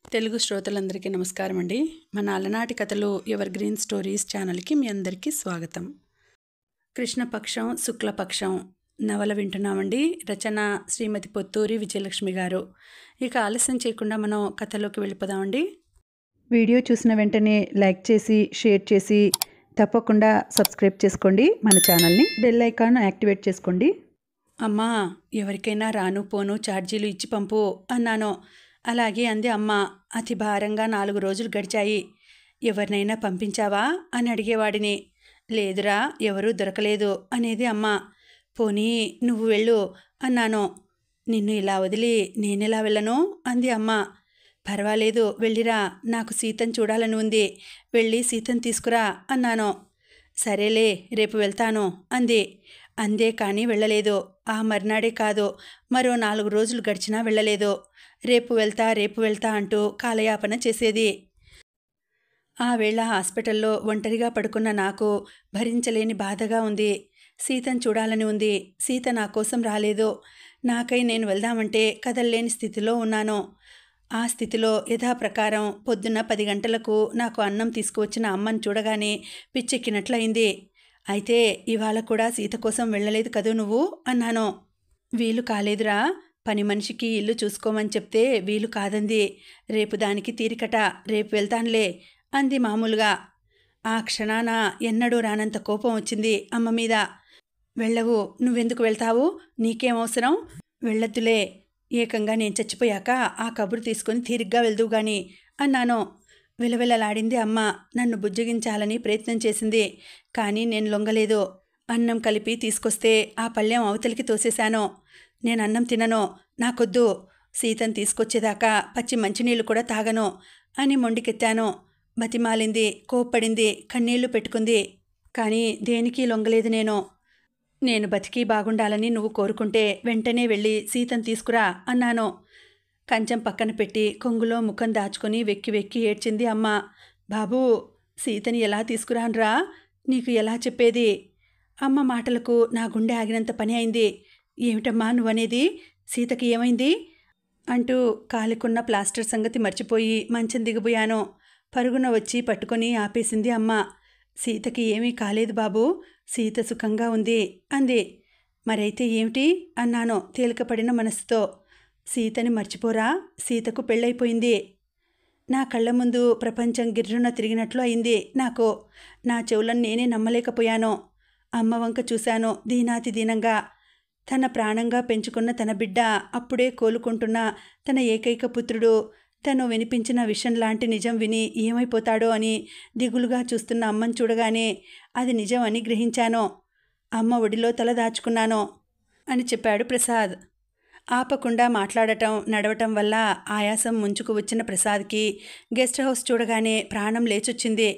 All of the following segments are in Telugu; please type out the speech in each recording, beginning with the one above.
తెలుగు శ్రోతలందరికీ నమస్కారం అండి. మన అలనాటి కథలు ఎవర్ గ్రీన్ స్టోరీస్ ఛానల్కి మీ అందరికీ స్వాగతం. కృష్ణపక్షం శుక్లపక్షం నవల వింటున్నామండి. రచన శ్రీమతి పొత్తూరి విజయలక్ష్మి గారు. ఇక ఆలస్యం చేయకుండా మనం కథలోకి వెళ్ళిపోదామండి. వీడియో చూసిన వెంటనే లైక్ చేసి షేర్ చేసి తప్పకుండా సబ్స్క్రైబ్ చేసుకోండి మన ఛానల్ని. బెల్ ఐకాన్ యాక్టివేట్ చేసుకోండి. అమ్మా, ఎవరికైనా రాను పోను ఛార్జీలు ఇచ్చి పంపు అన్నాను. అలాగే అంది అమ్మ. అతి భారంగా 4 రోజులు గడిచాయి. ఎవరినైనా పంపించావా అని అడిగేవాడిని. లేదురా, ఎవరూ దొరకలేదు అనేది అమ్మ. పోనీ నువ్వు వెళ్ళు అన్నాను. నిన్ను ఇలా వదిలి నేనెలా వెళ్ళను అంది అమ్మ. పర్వాలేదు, వెళ్ళిరా, నాకు సీతను చూడాలని ఉంది, వెళ్ళి సీతను తీసుకురా అన్నాను. సరేలే, రేపు వెళ్తాను అందే కానీ వెళ్ళలేదు. ఆ మర్నాడే కాదు, మరో 4 రోజులు గడిచినా వెళ్ళలేదు. రేపు వెళ్తా అంటూ కాలయాపన చేసేది. ఆ వేళ హాస్పిటల్లో ఒంటరిగా పడుకున్న నాకు భరించలేని బాధగా ఉంది. సీతను చూడాలని ఉంది. సీత నా కోసం రాలేదు. నాకై నేను వెళ్దామంటే కదల్లేని స్థితిలో ఉన్నాను. ఆ స్థితిలో యథాప్రకారం పొద్దున్న 10 గంటలకు నాకు అన్నం తీసుకువచ్చిన అమ్మను చూడగానే పిచ్చెక్కినట్లయింది. అయితే ఇవాళ కూడా సీత కోసం వెళ్ళలేదు కదూ నువ్వు అన్నాను. వీలు కాలేదురా, పని మనిషికి ఇల్లు చూసుకోమని చెప్తే వీలు కాదంది. రేపు దానికి తీరికట, రేపు వెళ్తానులే అంది మామూలుగా. ఆ క్షణాన ఎన్నడూ రానంత కోపం వచ్చింది అమ్మ మీద. వెళ్ళవు, నువ్వెందుకు వెళ్తావు, నీకేం అవసరం, వెళ్ళొద్దులే, ఏకంగా నేను చచ్చిపోయాక ఆ కబురు తీసుకొని తీరిగ్గా వెళ్దువు గాని అన్నాను. విలవిలలాడింది అమ్మ. నన్ను బుజ్జగించాలని ప్రయత్నం చేసింది, కానీ నేను లొంగలేదు. అన్నం కలిపి తీసుకొస్తే ఆ పళ్ళెం అవతలికి తోసేశాను. నేను అన్నం తినను, నాకొద్దు, సీతను తీసుకొచ్చేదాకా పచ్చి మంచినీళ్ళు కూడా తాగను అని మొండికెత్తాను. బతిమాలింది, కోప్పడింది, కన్నీళ్లు పెట్టుకుంది. కానీ దేనికి లొంగలేదు నేను బతికి బాగుండాలని నువ్వు కోరుకుంటే వెంటనే వెళ్ళి సీతను తీసుకురా అన్నాను. కంచం పక్కన పెట్టి కొంగులో ముఖం దాచుకొని వెక్కి వెక్కి ఏడ్చింది అమ్మ. బాబూ, సీతని ఎలా తీసుకురానురా, నీకు ఎలా చెప్పేది? అమ్మ మాటలకు నా గుండె ఆగినంత పని అయింది. ఏమిటమ్మా నువ్వనేది, సీతకి ఏమైంది అంటూ కాలికున్న ప్లాస్టర్ సంగతి మర్చిపోయి మంచం దిగబోయాను. పరుగున వచ్చి పట్టుకొని ఆపేసింది అమ్మ. సీతకి ఏమీ కాలేదు బాబూ, సీత సుఖంగా ఉంది అంది. మరైతే ఏమిటి అన్నాను తేలికపడిన మనసుతో. సీతని మర్చిపోరా, సీతకు పెళ్ళైపోయింది. నా కళ్ళ ముందు ప్రపంచం గిర్రున తిరిగినట్లు అయింది నాకు. నా చెవులను నేనే నమ్మలేకపోయాను. అమ్మ వంక చూశాను దీనాతి దీనంగా. తన ప్రాణంగా పెంచుకున్న తన బిడ్డ, అప్పుడే కోలుకుంటున్న తన ఏకైక పుత్రుడు, తను వినిపించిన విషం లాంటి నిజం విని ఏమైపోతాడో అని దిగులుగా చూస్తున్న అమ్మను చూడగానే అది నిజం అని గ్రహించాను. అమ్మ ఒడిలో తల దాచుకున్నాను అని చెప్పాడు ప్రసాద్. ఆపకుండా మాట్లాడటం నడవటం వల్ల ఆయాసం ముంచుకు వచ్చిన ప్రసాద్కి గెస్ట్ హౌస్ చూడగానే ప్రాణం లేచొచ్చింది.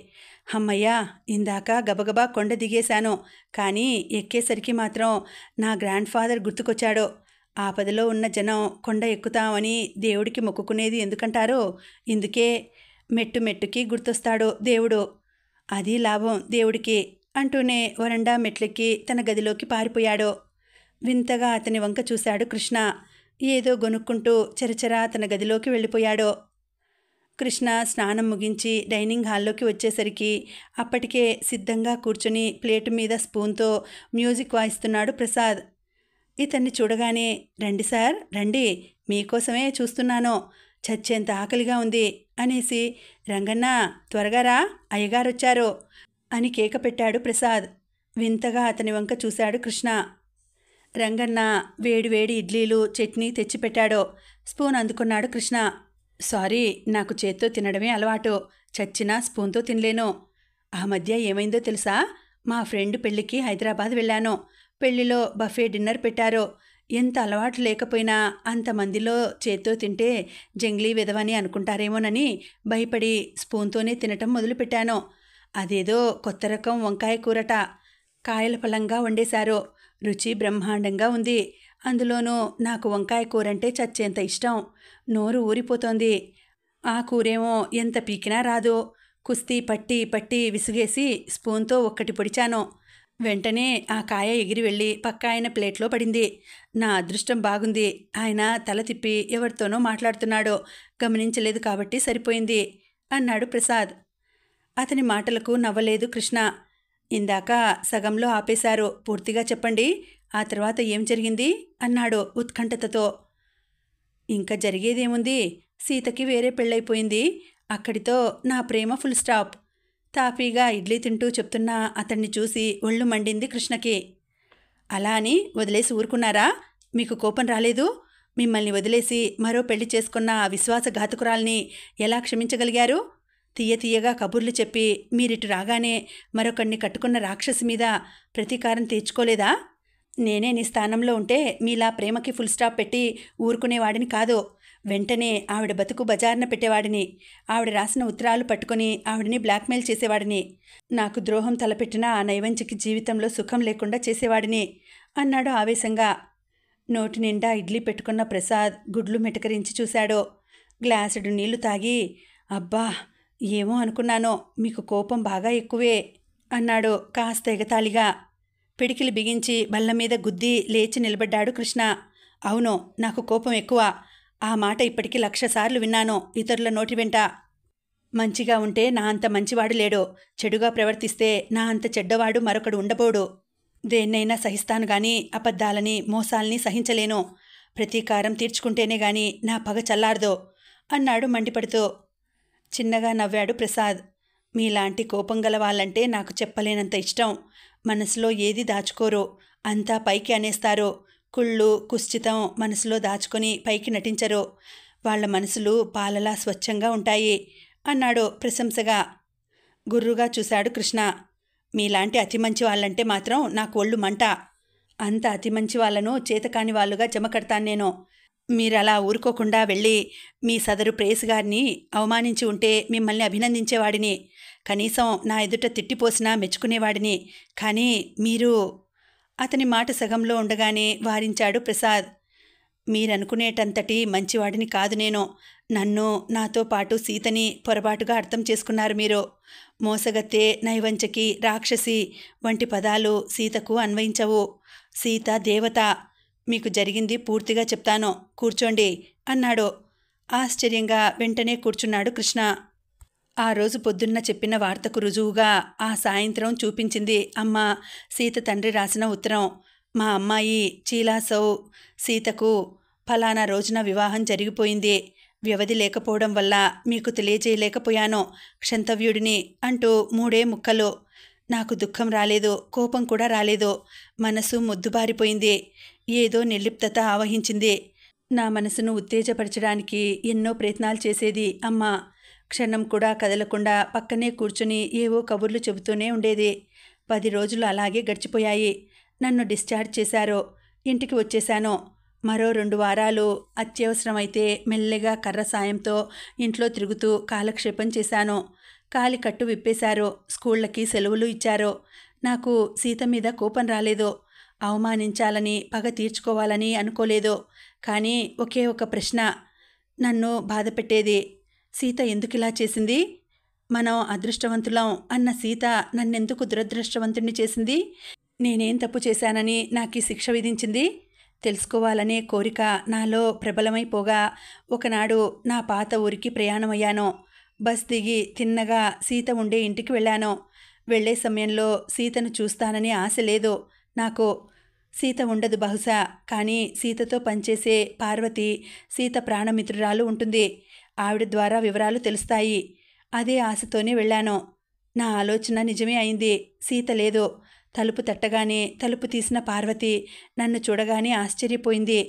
అమ్మయ్యా, ఇందాక గబగబా కొండ దిగేశాను, కానీ ఎక్కేసరికి మాత్రం నా గ్రాండ్ ఫాదర్ గుర్తుకొచ్చాడు. ఆపదలో ఉన్న జనం కొండ ఎక్కుతామని దేవుడికి మొక్కుకునేది ఎందుకంటారో, ఇందుకే మెట్టు మెట్టుకి గుర్తొస్తాడు దేవుడు. అది లాభం దేవుడికి అంటూనే వరండా మెట్లెక్కి తన గదిలోకి పారిపోయాడు. వింతగా అతని వంక చూశాడు కృష్ణ. ఏదో గొనుక్కుంటూ చరచరా తన గదిలోకి వెళ్ళిపోయాడు. కృష్ణ స్నానం ముగించి డైనింగ్ హాల్లోకి వచ్చేసరికి అప్పటికే సిద్ధంగా కూర్చుని ప్లేటు మీద స్పూన్తో మ్యూజిక్ వాయిస్తున్నాడు ప్రసాద్. ఇతన్ని చూడగానే, రండి సార్ రండి, మీకోసమే చూస్తున్నాను, చచ్చేంత ఆకలిగా ఉంది అనేసి, రంగన్న త్వరగా రా, అయ్యగారొచ్చారు అని కేక పెట్టాడు ప్రసాద్. వింతగా అతని వంక చూశాడు కృష్ణ. రంగన్న వేడివేడి ఇడ్లీలు చట్నీ తెచ్చిపెట్టాడు. స్పూన్ అందుకున్నాడు కృష్ణ. సారీ, నాకు చేత్తో తినడమే అలవాటు, చచ్చినా స్పూన్తో తినలేను. ఆ మధ్య ఏమైందో తెలుసా, మా ఫ్రెండ్ పెళ్ళికి హైదరాబాద్ వెళ్ళాను. పెళ్లిలో బఫే డిన్నర్ పెట్టారు. ఎంత అలవాటు లేకపోయినా అంతమందిలో చేత్తో తింటే జంగ్లీ విధవని అనుకుంటారేమోనని భయపడి స్పూన్తోనే తినటం మొదలుపెట్టాను. అదేదో కొత్త రకం వంకాయ కూరట, కాయల పలంగా వండేశారు. రుచి బ్రహ్మాండంగా ఉంది. అందులోనూ నాకు వంకాయ కూరంటే చచ్చేంత ఇష్టం. నోరు ఊరిపోతోంది. ఆ కూరేమో ఎంత పీకినా రాదు. కుస్తీ పట్టి పట్టి విసుగేసి స్పూన్తో ఒక్కటి పొడిచాను. వెంటనే ఆ కాయ ఎగిరి వెళ్ళి పక్క ఆయన ప్లేట్లో పడింది. నా అదృష్టం బాగుంది. ఆయన తల తిప్పి ఎవరితోనో మాట్లాడుతున్నాడు, గమనించలేదు కాబట్టి సరిపోయింది అన్నాడు ప్రసాద్. అతని మాటలకు నవ్వలేదు కృష్ణ. ఇందాక సగంలో ఆపేశారు, పూర్తిగా చెప్పండి, ఆ తర్వాత ఏం జరిగింది అన్నాడు ఉత్కంఠతతో. ఇంకా జరిగేదేముంది, సీతకి వేరే పెళ్ళైపోయింది, అక్కడితో నా ప్రేమ ఫుల్ స్టాప్. తాపీగా ఇడ్లీ తింటూ చెప్తున్న అతన్ని చూసి ఒళ్ళు మండింది కృష్ణకి. అలా అని వదిలేసి ఊరుకున్నారా? మీకు కోపం రాలేదు? మిమ్మల్ని వదిలేసి మరో పెళ్లి చేసుకున్న ఆ విశ్వాసఘాతుకురాల్ని ఎలా క్షమించగలిగారు? తీయగా కబుర్లు చెప్పి మీరిటు రాగానే మరొకడిని కట్టుకున్న రాక్షసి మీద ప్రతీకారం తీర్చుకోలేదా? నేనే నీ స్థానంలో ఉంటే మీలా ప్రేమకి ఫుల్ స్టాప్ పెట్టి ఊరుకునేవాడిని కాదు. వెంటనే ఆవిడ బతుకు బజార్న పెట్టేవాడిని. ఆవిడ రాసిన ఉత్తరాలు పట్టుకుని ఆవిడని బ్లాక్మెయిల్ చేసేవాడిని. నాకు ద్రోహం తలపెట్టిన ఆ నైవంచికి జీవితంలో సుఖం లేకుండా చేసేవాడిని అన్నాడు ఆవేశంగా. నోటి నిండా ఇడ్లీ పెట్టుకున్న ప్రసాద్ గుడ్లు మెటకరించి చూశాడు. గ్లాసుడు నీళ్లు తాగి, అబ్బా ఏమో అనుకున్నానో, మీకు కోపం బాగా ఎక్కువే అన్నాడు కాస్త ఎగతాళిగా. పిడికిలి బిగించి బల్ల మీద గుద్ది లేచి నిలబడ్డాడు కృష్ణ. అవును, నాకు కోపం ఎక్కువ. ఆ మాట ఇప్పటికీ 1,00,000 సార్లు విన్నాను ఇతరుల నోటి వెంట. మంచిగా ఉంటే నా అంత మంచివాడు లేడు, చెడుగా ప్రవర్తిస్తే నా అంత చెడ్డవాడు మరొకడు ఉండబోడు. దేన్నైనా సహిస్తాను గాని అబద్ధాలని మోసాల్ని సహించలేను. ప్రతీకారం తీర్చుకుంటేనే గాని నా పగ చల్లారదు అన్నాడు మండిపడుతూ. చిన్నగా నవ్వాడు ప్రసాద్. మీలాంటి కోపం గల వాళ్ళంటే నాకు చెప్పలేనంత ఇష్టం. మనసులో ఏది దాచుకోరు, అంతా పైకి అనేస్తారు. కుళ్ళు కుశ్చితం మనసులో దాచుకొని పైకి నటించరు. వాళ్ల మనసులు పాలలా స్వచ్ఛంగా ఉంటాయి అన్నాడు ప్రశంసగా. గుర్రుగా చూశాడు కృష్ణ. మీలాంటి అతి మంచి వాళ్ళంటే మాత్రం నాకు ఒళ్ళు మంట. అంత అతి మంచి వాళ్ళను చేతకాని వాళ్ళుగా జమ కడతాను నేను. మీరలా ఊరుకోకుండా వెళ్ళి మీ సదరు ప్రేయస్ గారిని అవమానించి ఉంటే మిమ్మల్ని అభినందించేవాడిని. కనీసం నా ఎదుట తిట్టిపోసినా మెచ్చుకునేవాడిని. కానీ మీరు... అతని మాట సగంలో ఉండగానే వారించాడు ప్రసాద్. మీరనుకునేటంతటి మంచివాడిని కాదు నేను. నన్ను, నాతో పాటు సీతని పొరపాటుగా అర్థం చేసుకున్నారు మీరు. మోసగత్తె, నైవంచకి, రాక్షసి వంటి పదాలు సీతకు అన్వయించవు. సీత దేవత. మీకు జరిగింది పూర్తిగా చెప్తాను, కూర్చోండి అన్నాడు. ఆశ్చర్యంగా వెంటనే కూర్చున్నాడు కృష్ణ. ఆ రోజు పొద్దున్న చెప్పిన వార్తకు రుజువుగా ఆ సాయంత్రం చూపించింది అమ్మ సీత తండ్రి రాసిన ఉత్తరం. మా అమ్మాయి చీలాసౌ సీతకు ఫలానా రోజున వివాహం జరిగిపోయింది. వ్యవధి లేకపోవడం వల్ల మీకు తెలియజేయలేకపోయాను, క్షంతవ్యుడిని అంటూ 3 ముక్కలు. నాకు దుఃఖం రాలేదు, కోపం కూడా రాలేదు. మనసు మొద్దుబారిపోయింది. ఏదో నిర్లిప్తత ఆవహించింది. నా మనసును ఉత్తేజపరచడానికి ఎన్నో ప్రయత్నాలు చేసేది అమ్మ. క్షణం కూడా కదలకుండా పక్కనే కూర్చుని ఏవో కబుర్లు చెబుతూనే ఉండేది. 10 రోజులు అలాగే గడిచిపోయాయి. నన్ను డిశ్చార్జ్ చేశారు. ఇంటికి వచ్చేశాను. మరో 2 వారాలు అత్యవసరమైతే మెల్లగా కర్ర సాయంతో ఇంట్లో తిరుగుతూ కాలక్షేపం చేశాను. కాలి కట్టు విప్పేశారు. స్కూళ్ళకి సెలవులు ఇచ్చారు. నాకు సీత మీద కోపం రాలేదు. అవమానించాలని, పగ తీర్చుకోవాలని అనుకోలేదు. కానీ ఒకే ఒక ప్రశ్న నన్ను బాధ పెట్టేది. సీత ఎందుకిలా చేసింది? మనం అదృష్టవంతులం అన్న సీత నన్నెందుకు దురదృష్టవంతుణ్ణి చేసింది? నేనేం తప్పు చేశానని నాకు ఈ శిక్ష విధించింది? తెలుసుకోవాలనే కోరిక నాలో ప్రబలమైపోగా ఒకనాడు నా పాత ఊరికి ప్రయాణమయ్యాను. బస్ దిగి తిన్నగా సీత ఉండే ఇంటికి వెళ్ళాను. వెళ్లే సమయంలో సీతను చూస్తానని ఆశ లేదు నాకు. సీత ఉండదు బహుశా, కానీ సీతతో పనిచేసే పార్వతి, సీత ప్రాణమిత్రురాలు ఉంటుంది. ఆవిడ ద్వారా వివరాలు తెలుస్తాయి. అదే ఆశతోనే వెళ్ళాను. నా ఆలోచన నిజమే అయింది. సీత లేదు. తలుపు తట్టగానే తలుపు తీసిన పార్వతి నన్ను చూడగానే ఆశ్చర్యపోయింది.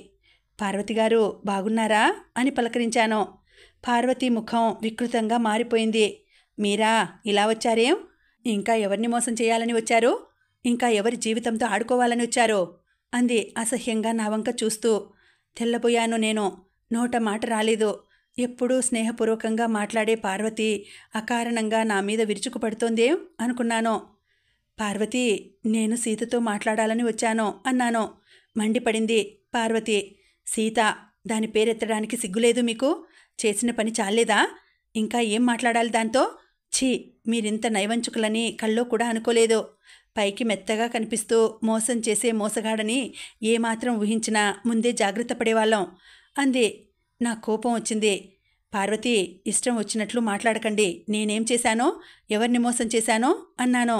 పార్వతిగారు బాగున్నారా అని పలకరించాను. పార్వతి ముఖం వికృతంగా మారిపోయింది. మీరా ఇలా వచ్చారేం? ఇంకా ఎవరిని మోసం చేయాలని వచ్చారు? ఇంకా ఎవరి జీవితంతో ఆడుకోవాలని వచ్చారు? అంది అసహ్యంగా నా వంక చూస్తూ. తెల్లబోయాను నేను. నోట మాట రాలేదు. ఎప్పుడూ స్నేహపూర్వకంగా మాట్లాడే పార్వతి అకారణంగా నా మీద విరుచుకుపడుతోందేం అనుకున్నాను. పార్వతి, నేను సీతతో మాట్లాడాలని వచ్చాను అన్నాను. మండిపడింది పార్వతి. సీత, దాని పేరెత్తడానికి సిగ్గులేదు మీకు? చేసిన పని చాలేదా? ఇంకా ఏం మాట్లాడాలి దాంతో? ఛీ, మీరింత నైవంచుకులని కల్లో కూడా అనుకోలేదు. పైకి మెత్తగా కనిపిస్తూ మోసం చేసే మోసగాడని ఏమాత్రం ఊహించినా ముందే జాగ్రత్త పడేవాళ్ళం అంది. నా కోపం వచ్చింది. పార్వతి, ఇష్టం వచ్చినట్లు మాట్లాడకండి. నేనేం చేశానో, ఎవరిని మోసం చేశానో అన్నాను.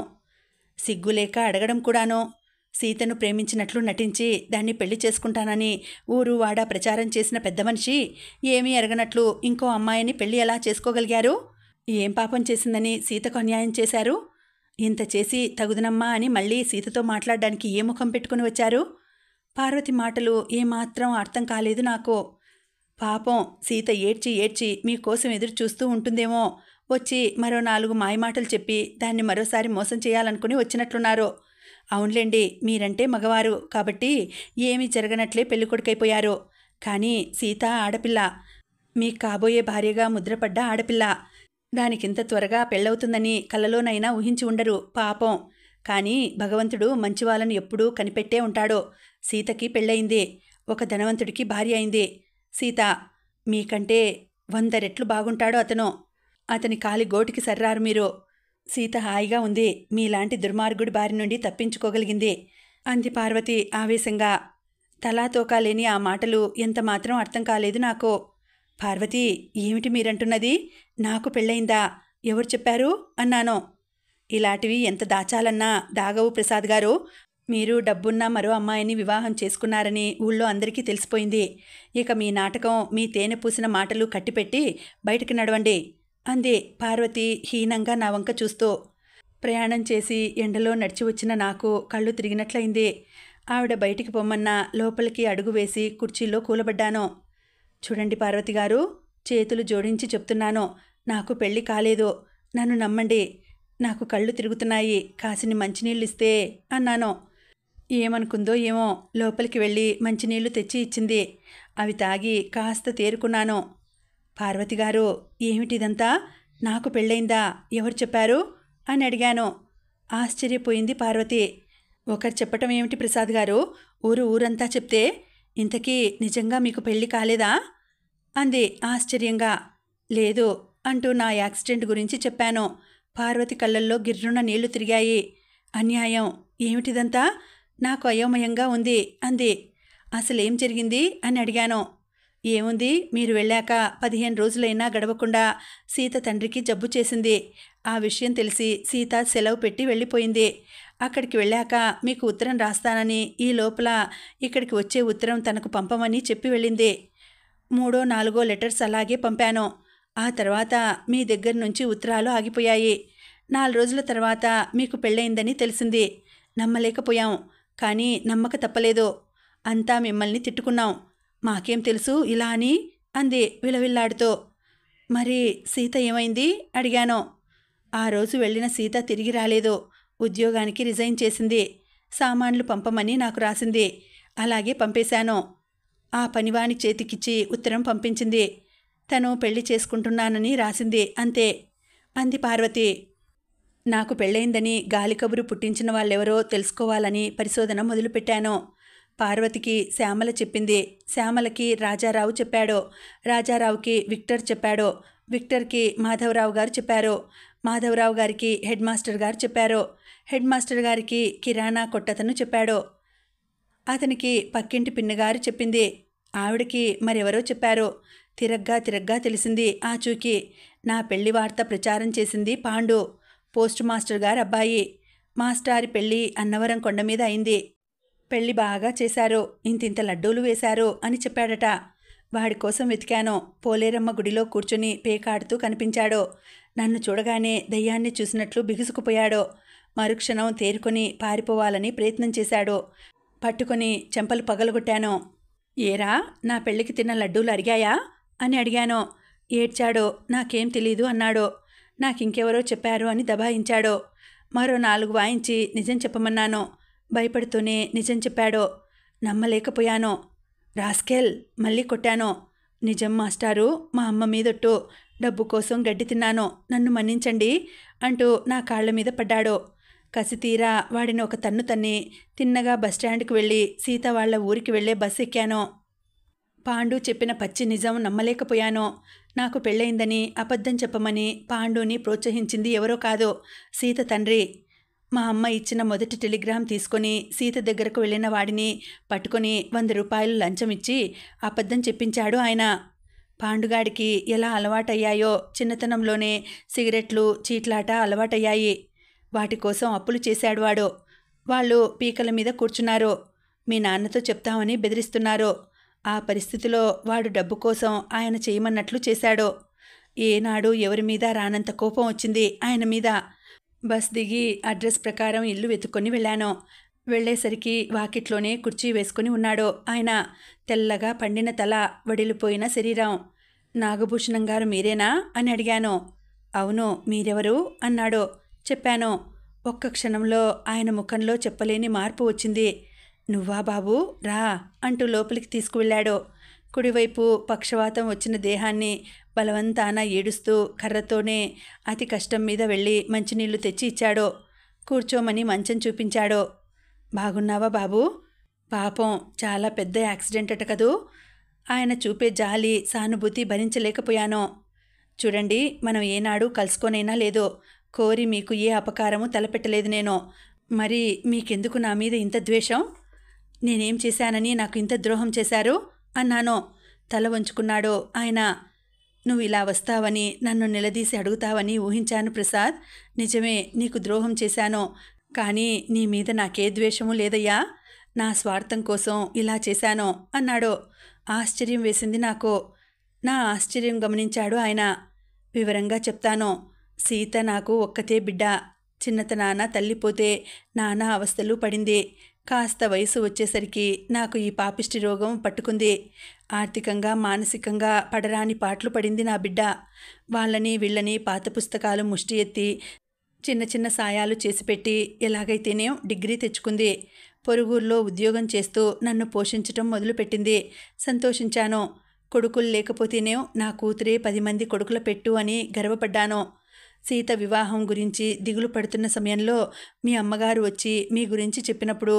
సిగ్గులేక అడగడం కూడాను. సీతను ప్రేమించినట్లు నటించి దాన్ని పెళ్లి చేసుకుంటానని ఊరు వాడ ప్రచారం చేసిన పెద్ద మనిషి ఏమీ ఎరగనట్లు ఇంకో అమ్మాయిని పెళ్లి ఎలా చేసుకోగలిగారు? ఏం పాపం చేసిందని సీతకు అన్యాయం చేశారు? ఇంత చేసి తగుదనమ్మా అని మళ్ళీ సీతతో మాట్లాడడానికి ఏ ముఖం పెట్టుకుని వచ్చారు? పార్వతి మాటలు ఏమాత్రం అర్థం కాలేదు నాకు. పాపం సీత ఏడ్చి ఏడ్చి మీకోసం ఎదురు చూస్తూ ఉంటుందేమో. వచ్చి మరో 4 మాయమాటలు చెప్పి దాన్ని మరోసారి మోసం చేయాలనుకుని వచ్చినట్లున్నారు. అవునులేండి, మీరంటే మగవారు కాబట్టి ఏమీ జరగనట్లే పెళ్ళికొడుకైపోయారు. కానీ సీత ఆడపిల్ల, మీకు కాబోయే భార్యగా ముద్రపడ్డ ఆడపిల్ల. దానికింత త్వరగా పెళ్ళవుతుందని కలలోనైనా ఊహించి ఉండరు పాపం. కానీ భగవంతుడు మంచి వాళ్ళను ఎప్పుడూ కనిపెట్టే ఉంటాడు. సీతకి పెళ్ళయింది. ఒక ధనవంతుడికి భార్య అయింది. సీత మీకంటే 100 రెట్లు బాగుంటాడు అతను. అతని కాలి గోటికి సర్రారు మీరు. సీత హాయిగా ఉంది. మీలాంటి దుర్మార్గుడి బారి నుండి తప్పించుకోగలిగింది అంది పార్వతి ఆవేశంగా. తలాతోకా లేని ఆ మాటలు ఎంతమాత్రం అర్థం కాలేదు నాకు. పార్వతి, ఏమిటి మీరంటున్నది? నాకు పెళ్ళయిందా? ఎవరు చెప్పారు అన్నాను. ఇలాంటివి ఎంత దాచాలన్నా దాగవు ప్రసాద్ గారు. మీరు డబ్బున్న మరో అమ్మాయిని వివాహం చేసుకున్నారని ఊళ్ళో అందరికీ తెలిసిపోయింది. ఇక మీ నాటకం, మీ తేనె పూసిన మాటలు కట్టిపెట్టి బయటికి నడవండి అంది పార్వతి హీనంగా నా వంక చూస్తూ. ప్రయాణం చేసి ఎండలో నడిచి వచ్చిన నాకు కళ్ళు తిరిగినట్లయింది. ఆవిడ బయటికి పొమ్మన్నా లోపలికి అడుగు వేసి కుర్చీలో కూలబడ్డాను. చూడండి పార్వతి గారు, చేతులు జోడించి చెప్తున్నాను, నాకు పెళ్లి కాలేదు. నన్ను నమ్మండి. నాకు కళ్ళు తిరుగుతున్నాయి. కాసిని మంచినీళ్ళు ఇస్తే అన్నాను. ఏమనుకుందో ఏమో, లోపలికి వెళ్ళి మంచినీళ్లు తెచ్చి ఇచ్చింది. అవి తాగి కాస్త తేరుకున్నాను. పార్వతి గారు, ఏమిటిదంతా? నాకు పెళ్ళయిందా? ఎవరు చెప్పారు అని అడిగాను. ఆశ్చర్యపోయింది పార్వతి. ఒకరు చెప్పటం ఏమిటి ప్రసాద్ గారు? ఊరంతా చెప్తే. ఇంతకీ నిజంగా మీకు పెళ్లి కాలేదా అంది ఆశ్చర్యంగా. లేదు అంటూ నా యాక్సిడెంట్ గురించి చెప్పాను. పార్వతి కళ్ళల్లో గిర్రున నీళ్లు తిరిగాయి. అన్యాయం. ఏమిటిదంతా? నాకు అయోమయంగా ఉంది అంది. అసలేం జరిగింది అని అడిగాను. ఏముంది, మీరు వెళ్ళాక 15 రోజులైనా గడవకుండా సీత తండ్రికి జబ్బు చేసింది. ఆ విషయం తెలిసి సీత సెలవు పెట్టి వెళ్ళిపోయింది. అక్కడికి వెళ్ళాక మీకు ఉత్తరం రాస్తానని, ఈ లోపల ఇక్కడికి వచ్చే ఉత్తరం తనకు పంపమని చెప్పి వెళ్ళింది. 3, 4 లెటర్స్ అలాగే పంపాను. ఆ తర్వాత మీ దగ్గర నుంచి ఉత్తరాలు ఆగిపోయాయి. 4 రోజుల తర్వాత మీకు పెళ్ళయిందని తెలిసింది. నమ్మలేకపోయాం. కానీ నమ్మక తప్పలేదు. అంతా మిమ్మల్ని తిట్టుకున్నాం. మాకేం తెలుసు ఇలా అని అంది విలవిల్లాడుతూ. మరి సీత ఏమైంది అడిగాను. ఆ రోజు వెళ్ళిన సీత తిరిగి రాలేదు. ఉద్యోగానికి రిజైన్ చేసింది. సామాన్లు పంపమని నాకు రాసింది. అలాగే పంపేశాను. ఆ పనివాని చేతికిచ్చి ఉత్తరం పంపించింది. తను పెళ్లి చేసుకుంటున్నానని రాసింది, అంతే అంది పార్వతి. నాకు పెళ్ళయిందని గాలి కబురు పుట్టించిన వాళ్ళెవరో తెలుసుకోవాలని పరిశోధన మొదలుపెట్టాను. పార్వతికి శ్యామల చెప్పింది. శ్యామలకి రాజారావు చెప్పాడు. రాజారావుకి విక్టర్ చెప్పాడు. విక్టర్కి మాధవరావు గారు చెప్పారు. మాధవరావు గారికి హెడ్ మాస్టర్ గారు చెప్పారు. హెడ్ మాస్టర్ గారికి కిరాణా కొట్టతను చెప్పాడు. అతనికి పక్కింటి పిన్నగారు చెప్పింది. ఆవిడకి మరెవరో చెప్పారు. తిరగ్గా తెలిసింది ఆచూకీ. నా పెళ్లి వార్త ప్రచారం చేసింది పాండు, పోస్ట్ మాస్టర్ గారు అబ్బాయి. మాస్టారి పెళ్ళి అన్నవరం కొండ మీద అయింది. పెళ్లి బాగా చేశారు. ఇంతింత లడ్డూలు వేశారు అని చెప్పాడట. వాడి కోసం వెతికాను. పోలేరమ్మ గుడిలో కూర్చుని పేకాడుతూ కనిపించాడు. నన్ను చూడగానే దయ్యాన్ని చూసినట్లు బిగుసుకుపోయాడు. మరుక్షణం తేరుకొని పారిపోవాలని ప్రయత్నం చేశాడు. పట్టుకొని చెంపలు పగలగొట్టాను. ఏరా, నా పెళ్లికి తిన్న లడ్డూలు అరిగాయా అని అడిగాను. ఏడ్చాడు. నాకేం తెలీదు అన్నాడు. నాకింకెవరో చెప్పారు అని దబాయించాడు. మరో 4 వాయించి నిజం చెప్పమన్నాను. భయపడుతూనే నిజం చెప్పాడు. నమ్మలేకపోయాను. రాస్కెల్ మళ్ళీ కొట్టాను. నిజం మాస్టారు, మా అమ్మ మీదొట్టు. డబ్బు కోసం గడ్డి తిన్నాను. నన్ను మన్నించండి అంటూ నా కాళ్ల మీద పడ్డాడు. కసితీరా వాడిని ఒక తన్ను తన్ని తిన్నగా బస్టాండ్కి వెళ్ళి సీత వాళ్ల ఊరికి వెళ్లే బస్సు ఎక్కాను. పాండు చెప్పిన పచ్చి నిజం నమ్మలేకపోయాను. నాకు పెళ్ళయిందని అబద్ధం చెప్పమని పాండుని ప్రోత్సహించింది ఎవరో కాదు, సీత తండ్రి. మా అమ్మ ఇచ్చిన మొదటి టెలిగ్రామ్ తీసుకొని సీత దగ్గరకు వెళ్ళిన వాడిని పట్టుకొని 100 రూపాయలు లంచం ఇచ్చి అబద్ధం చెప్పించాడు ఆయన. పాండుగాడికి ఎలా అలవాటయ్యాయో చిన్నతనంలోనే సిగరెట్లు, చీట్లాట అలవాటయ్యాయి. వాటి కోసం అప్పులు చేశాడు వాడు. వాళ్ళు పీకల మీద కూర్చున్నారు. మీ నాన్నతో చెప్తామని బెదిరిస్తున్నారు. ఆ పరిస్థితిలో వాడు డబ్బు కోసం ఆయన చేయమన్నట్లు చేశాడు. ఏనాడు ఎవరి మీద రానంత కోపం వచ్చింది ఆయన మీద. బస్ దిగి అడ్రస్ ప్రకారం ఇల్లు వెతుక్కొని వెళ్ళాను. వెళ్ళేసరికి వాకిట్లోనే కుర్చీ వేసుకుని ఉన్నాడు ఆయన. తెల్లగా పండిన తల, వడిలిపోయిన శరీరం. నాగభూషణం గారు మీరేనా అని అడిగాను. అవును, మీరెవరు అన్నాడు. చెప్పాను. ఒక్క క్షణంలో ఆయన ముఖంలో చెప్పలేని మార్పు వచ్చింది. నువ్వా బాబూ, రా అంటూ లోపలికి తీసుకువెళ్ళాడు. కుడివైపు పక్షవాతం వచ్చిన దేహాన్ని బలవంతాన ఏడుస్తూ కర్రతోనే అతి కష్టం మీద వెళ్ళి మంచినీళ్లు తెచ్చి ఇచ్చాడు. కూర్చోమని మంచం చూపించాడు. బాగున్నావా బాబూ? పాపం చాలా పెద్ద యాక్సిడెంట్ అట కదూ. ఆయన చూపే జాలి, సానుభూతి భరించలేకపోయాను. చూడండి, మనం ఏనాడు కలుసుకోనైనా లేదు. కోరి మీకు ఏ అపకారము తలపెట్టలేదు నేను. మరి మీకెందుకు నా మీద ఇంత ద్వేషం? నేనేం చేశానని నాకు ఇంత ద్రోహం చేశారు అన్నాను. తల వంచుకున్నాడు ఆయన. నువ్వు ఇలా వస్తావని, నన్ను నిలదీసి అడుగుతావని ఊహించాను ప్రసాద్. నిజమే, నీకు ద్రోహం చేశాను. కానీ నీ మీద నాకే ద్వేషము లేదయ్యా. నా స్వార్థం కోసం ఇలా చేశాను అన్నాడు. ఆశ్చర్యం వేసింది నాకు. నా ఆశ్చర్యం గమనించాడు ఆయన. వివరంగా చెప్తాను. సీత నాకు ఒక్కతే బిడ్డ. చిన్నతనాన తల్లిపోతే నానా అవస్థలు పడింది. కాస్త వయసు వచ్చేసరికి నాకు ఈ పాపిష్టి రోగం పట్టుకుంది. ఆర్థికంగా, మానసికంగా పడరాని పాట్లు పడింది నా బిడ్డ. వాళ్ళని వీళ్ళని పాత పుస్తకాలు ముష్టి ఎత్తి చిన్న చిన్న సాయాలు చేసిపెట్టి ఎలాగైతేనే డిగ్రీ తెచ్చుకుంది. పొరుగుల్లో ఉద్యోగం చేస్తూ నన్ను పోషించటం మొదలుపెట్టింది. సంతోషించాను. కొడుకులు లేకపోతేనే నా కూతురే 10 మంది కొడుకుల పెట్టు అని గర్వపడ్డాను. సీత వివాహం గురించి దిగులు పడుతున్న సమయంలో మీ అమ్మగారు వచ్చి మీ గురించి చెప్పినప్పుడు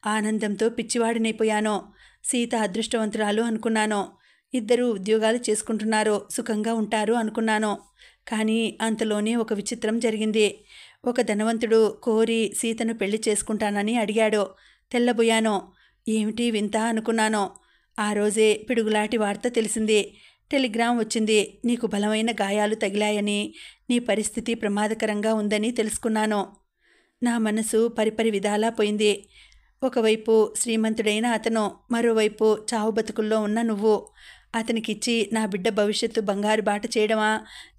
ఆనందంతో పిచ్చివాడినైపోయాను. సీత అదృష్టవంతురాలు అనుకున్నాను. ఇద్దరు ఉద్యోగాలు చేసుకుంటున్నారు, సుఖంగా ఉంటారు అనుకున్నాను. కానీ అంతలోనే ఒక విచిత్రం జరిగింది. ఒక ధనవంతుడు కోరి సీతను పెళ్లి చేసుకుంటానని అడిగాడు. తెల్లబోయాను. ఏమిటి వింత అనుకున్నాను. ఆ రోజే పిడుగులాంటి వార్త తెలిసింది. టెలిగ్రామ్ వచ్చింది. నీకు బలమైన గాయాలు తగిలాయని, నీ పరిస్థితి ప్రమాదకరంగా ఉందని తెలుసుకున్నాను. నా మనసు పరిపరి విధాలా పోయింది. ఒకవైపు శ్రీమంతుడైన అతను, మరోవైపు చావు బతుకుల్లో ఉన్న నువ్వు. అతనికిచ్చి నా బిడ్డ భవిష్యత్తు బంగారు బాట చేయడమా,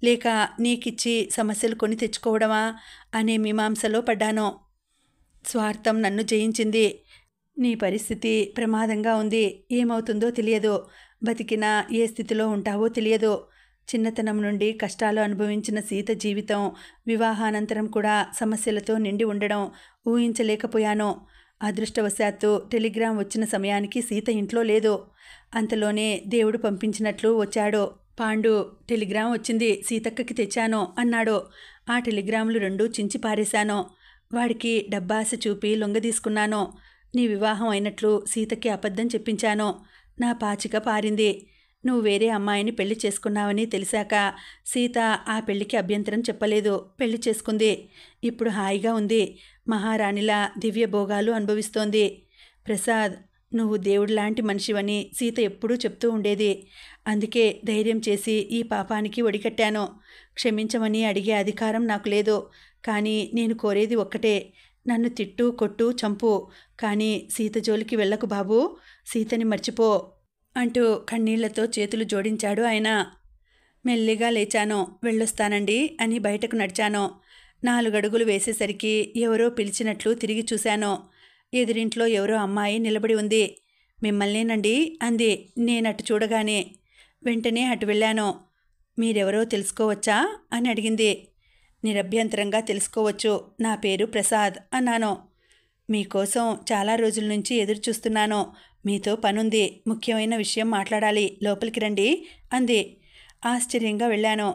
లేక నీకిచ్చి సమస్యలు కొని తెచ్చుకోవడమా అనే మీమాంసలో పడ్డాను. స్వార్థం నన్ను జయించింది. నీ పరిస్థితి ప్రమాదంగా ఉంది. ఏమవుతుందో తెలియదు. బతికినా ఏ స్థితిలో ఉంటావో తెలియదు. చిన్నతనం నుండి కష్టాలు అనుభవించిన సీత జీవితం వివాహానంతరం కూడా సమస్యలతో నిండి ఉండడం ఊహించలేకపోయాను. అదృష్టవశాత్తు టెలిగ్రామ్ వచ్చిన సమయానికి సీత ఇంట్లో లేదు. అంతలోనే దేవుడు పంపించినట్లు వచ్చాడు. పాండు, టెలిగ్రామ్ వచ్చింది, సీతక్కకి తెచ్చాను అన్నాడు. ఆ టెలిగ్రాములు 2 చించి పారేశాను. వాడికి డబ్బాస చూపి లొంగదీసుకున్నాను. నీ వివాహం అయినట్లు సీతకి అబద్ధం చెప్పించాను. నా పాచిక పారింది. నువ్వు వేరే అమ్మాయిని పెళ్లి చేసుకున్నావని తెలిసాక సీత ఆ పెళ్లికి అభ్యంతరం చెప్పలేదు. పెళ్లి చేసుకుంది. ఇప్పుడు హాయిగా ఉంది. మహారాణిలా దివ్య భోగాలు అనుభవిస్తోంది. ప్రసాద్, నువ్వు దేవుడిలాంటి మనిషివని సీత ఎప్పుడూ చెప్తూ ఉండేది. అందుకే ధైర్యం చేసి ఈ పాపానికి ఒడికట్టాను. క్షమించమని అడిగే అధికారం నాకు లేదు. కానీ నేను కోరేది ఒక్కటే, నన్ను తిట్టు, కొట్టు, చంపు, కానీ సీత జోలికి వెళ్ళకు బాబూ. సీతని మర్చిపో అంటూ కన్నీళ్లతో చేతులు జోడించాడు ఆయన. మెల్లిగా లేచాను. వెళ్ళొస్తానండి అని బయటకు నడిచాను. 4 అడుగులు వేసేసరికి ఎవరో పిలిచినట్లు తిరిగి చూశాను. ఎదురింట్లో ఎవరో అమ్మాయి నిలబడి ఉంది. మిమ్మల్నేనండి అంది నేనటు చూడగానే. వెంటనే అటు వెళ్ళాను. మీరెవరో తెలుసుకోవచ్చా అని అడిగింది. నిరభ్యంతరంగా తెలుసుకోవచ్చు. నా పేరు ప్రసాద్ అన్నాను. మీకోసం చాలా రోజుల నుంచి ఎదురు చూస్తున్నాను. మీతో పనుంది. ముఖ్యమైన విషయం మాట్లాడాలి. లోపలికి రండి అంది. ఆశ్చర్యంగా వెళ్ళాను.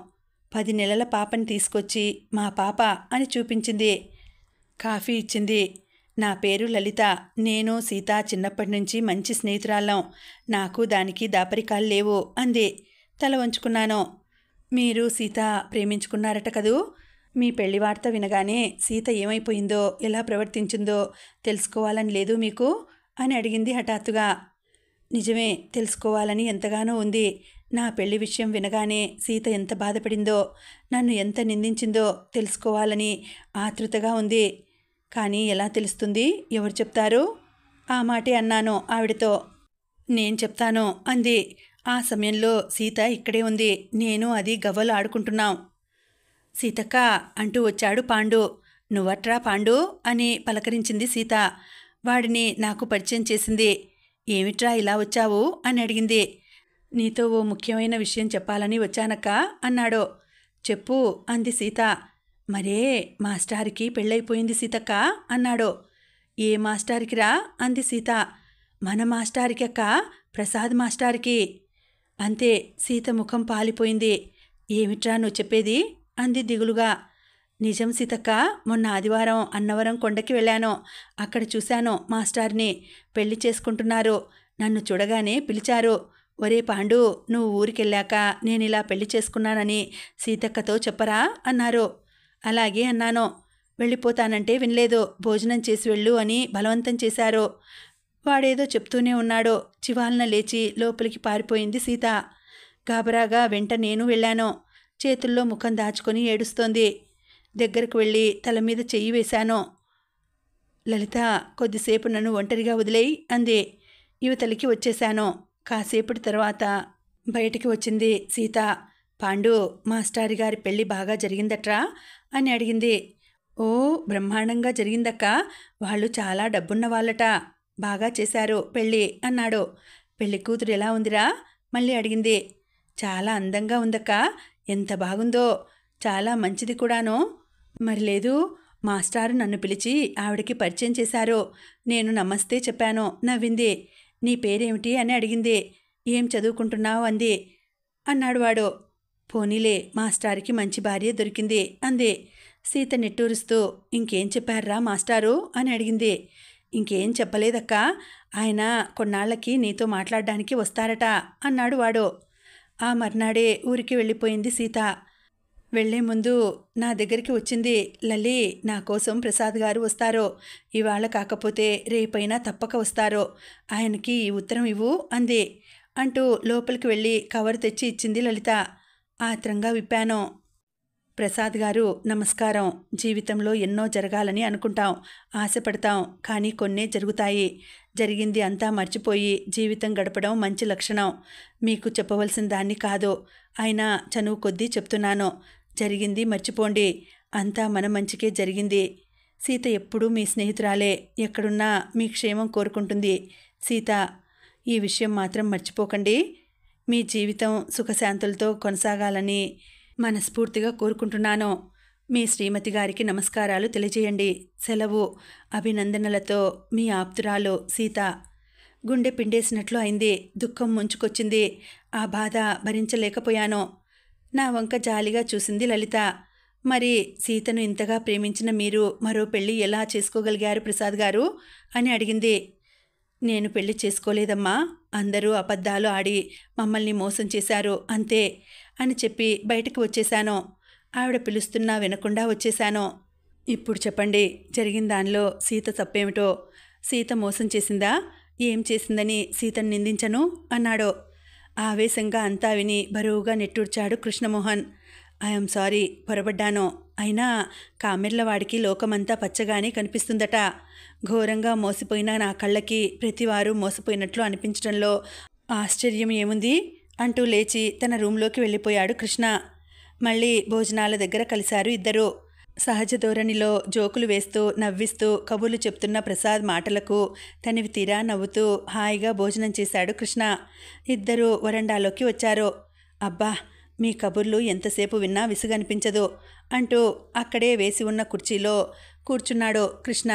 10 నెలల పాపని తీసుకొచ్చి మా పాప అని చూపించింది. కాఫీ ఇచ్చింది. నా పేరు లలిత. నేను సీత చిన్నప్పటి నుంచి మంచి స్నేహితురాళ్ళం. నాకు దానికి దాపరికాలు లేవు అంది. తల వంచుకున్నాను. మీరు సీత ప్రేమించుకున్నారట కదూ. మీ పెళ్లి వార్త వినగానే సీత ఏమైపోయిందో, ఎలా ప్రవర్తించిందో తెలుసుకోవాలని లేదు మీకు అని అడిగింది హఠాత్తుగా. నిజమే, తెలుసుకోవాలని ఎంతగానో ఉంది. నా పెళ్లి విషయం వినగానే సీత ఎంత బాధపడిందో, నన్ను ఎంత నిందించిందో తెలుసుకోవాలని ఆతృతగా ఉంది. కానీ ఎలా తెలుస్తుంది? ఎవరు చెప్తారు? ఆ మాటే అన్నాను ఆవిడతో. నేను చెప్తాను అంది. ఆ సమయంలో సీత ఇక్కడే ఉంది. నేను అది గవ్వలు ఆడుకుంటున్నాం. సీతక్క అంటూ వచ్చాడు పాండు. నువ్వట్రా పాండు అని పలకరించింది సీత. వాడిని నాకు పరిచయం చేసింది. ఏమిట్రా ఇలా వచ్చావు అని అడిగింది. నీతో ఓ ముఖ్యమైన విషయం చెప్పాలని వచ్చానక్క అన్నాడు. చెప్పు అంది సీత. మరే మాస్టారికి పెళ్ళైపోయింది సీతక్క అన్నాడు. ఏ మాస్టారికిరా అంది సీత. మన మాస్టారికి అక్క, ప్రసాద్ మాస్టారికి. అంతే, సీత ముఖం పాలిపోయింది. ఏమిట్రా నువ్వు చెప్పేది అంది దిగులుగా. నిజం సీతక్క, మొన్న ఆదివారం అన్నవరం కొండకి వెళ్ళాను. అక్కడ చూశాను మాస్టార్ని. పెళ్లి చేసుకుంటున్నారు. నన్ను చూడగానే పిలిచారు. ఒరే పాండు, నువ్వు ఊరికెళ్ళాక నేను ఇలా పెళ్లి చేసుకున్నానని సీతక్కతో చెప్పరా అన్నారు. అలాగే అన్నాను. వెళ్ళిపోతానంటే వినలేదు. భోజనం చేసి వెళ్ళు అని బలవంతం చేశారు. వాడేదో చెప్తూనే ఉన్నాడు. చివాలన లేచి లోపలికి పారిపోయింది సీత. గాబరాగా వెంట నేను వెళ్ళాను. చేతుల్లో ముఖం దాచుకొని ఏడుస్తోంది. దగ్గరకు వెళ్ళి తల మీద చెయ్యి వేశాను. లలిత, కొద్దిసేపు నన్ను ఒంటరిగా వదిలేయి అంది. యువతలికి వచ్చేశాను. కాసేపటి తర్వాత బయటికి వచ్చింది సీత. పాండు, మాస్టారి గారి పెళ్ళి బాగా జరిగిందట్రా అని అడిగింది. ఓ, బ్రహ్మాండంగా జరిగిందక్క. వాళ్ళు చాలా డబ్బున్న వాళ్ళట. బాగా చేశారు పెళ్ళి అన్నాడు. పెళ్లి కూతురు ఎలా ఉందిరా మళ్ళీ అడిగింది. చాలా అందంగా ఉందక్క. ఎంత బాగుందో. చాలా మంచిది కూడాను. మరి లేదు, మాస్టారు నన్ను పిలిచి ఆవిడకి పరిచయం చేశారు. నేను నమస్తే చెప్పాను. నవ్వింది. నీ పేరేమిటి అని అడిగింది. ఏం చదువుకుంటున్నావు అంది. అన్నాడు వాడు. పోనీలే, మాస్టారికి మంచి భార్య దొరికింది అంది. సీత నిట్టూరుస్తూ, ఇంకేం చెప్పారా మాస్టారు అని అడిగింది. ఇంకేం చెప్పలేదక్క. ఆయన కొన్నాళ్లకి నీతో మాట్లాడడానికి వస్తారట అన్నాడు వాడు. ఆ మర్నాడే ఊరికి వెళ్ళిపోయింది సీత. వెళ్లే ముందు నా దగ్గరికి వచ్చింది. లలి, నా కోసం ప్రసాద్ గారు వస్తారు. ఇవాళ కాకపోతే రేపైనా తప్పక వస్తారు. ఆయనకి ఈ ఉత్తరం ఇవ్వు అంది. అంటూ లోపలికి వెళ్ళి కవర్ తెచ్చి ఇచ్చింది లలిత. ఆత్రంగా విప్పాను. ప్రసాద్ గారు, నమస్కారం. జీవితంలో ఎన్నో జరగాలని అనుకుంటాం, ఆశపడతాం. కానీ కొన్నే జరుగుతాయి. జరిగింది అంతా మర్చిపోయి జీవితం గడపడం మంచి లక్షణం. మీకు చెప్పవలసిన దాన్ని కాదు. అయినా చనువు కొద్దీ చెప్తున్నాను. జరిగింది మర్చిపోండి. అంతా మన మంచికే జరిగింది. సీత ఎప్పుడూ మీ స్నేహితురాలే. ఎక్కడున్నా మీ క్షేమం కోరుకుంటుంది. సీత, ఈ విషయం మాత్రం మర్చిపోకండి. మీ జీవితం సుఖశాంతులతో కొనసాగాలని మనస్ఫూర్తిగా కోరుకుంటున్నాను. మీ శ్రీమతి గారికి నమస్కారాలు తెలియజేయండి. సెలవు. అభినందనలతో మీ ఆప్తురాలు సీత. గుండె పిండేసినట్లు అయింది. దుఃఖం ముంచుకొచ్చింది. ఆ బాధ భరించలేకపోయాను. నా వంక జాలిగా చూసింది లలిత. మరి సీతను ఇంతగా ప్రేమించిన మీరు మరో పెళ్లి ఎలా చేసుకోగలిగారు ప్రసాద్ గారు అని అడిగింది. నేను పెళ్లి చేసుకోలేదమ్మా. అందరూ అబద్ధాలు ఆడి మమ్మల్ని మోసం చేశారు అంతే అని చెప్పి బయటకు వచ్చేశాను. ఆవిడ పిలుస్తున్నా వినకుండా వచ్చేశాను. ఇప్పుడు చెప్పండి, జరిగిన దానిలో సీత తప్పేమిటో. సీత మోసం చేసిందా? ఏం చేసిందని సీతను నిందించను అన్నాడు. ఆవేశంగా అంతా విని బరువుగా నెట్టూర్చాడు కృష్ణమోహన్. ఐఎమ్ సారీ, పొరబడ్డాను. అయినా కామెర్లవాడికి లోకమంతా పచ్చగానే కనిపిస్తుందట. ఘోరంగా మోసపోయిన నా కళ్ళకి ప్రతివారు మోసపోయినట్లు అనిపించడంలో ఆశ్చర్యం ఏముంది అంటూ లేచి తన రూంలోకి వెళ్ళిపోయాడు కృష్ణ. మళ్ళీ భోజనాల దగ్గర కలిశారు ఇద్దరు. సహజ ధోరణిలో జోకులు వేస్తూ నవ్విస్తూ కబుర్లు చెప్తున్న ప్రసాద్ మాటలకు తనివి తీరా నవ్వుతూ హాయిగా భోజనం చేశాడు కృష్ణ. ఇద్దరూ వరండాలోకి వచ్చారు. అబ్బా, మీ కబుర్లు ఎంతసేపు విన్నా విసుగనిపించదు అంటూ అక్కడే వేసి ఉన్న కుర్చీలో కూర్చున్నాడు కృష్ణ.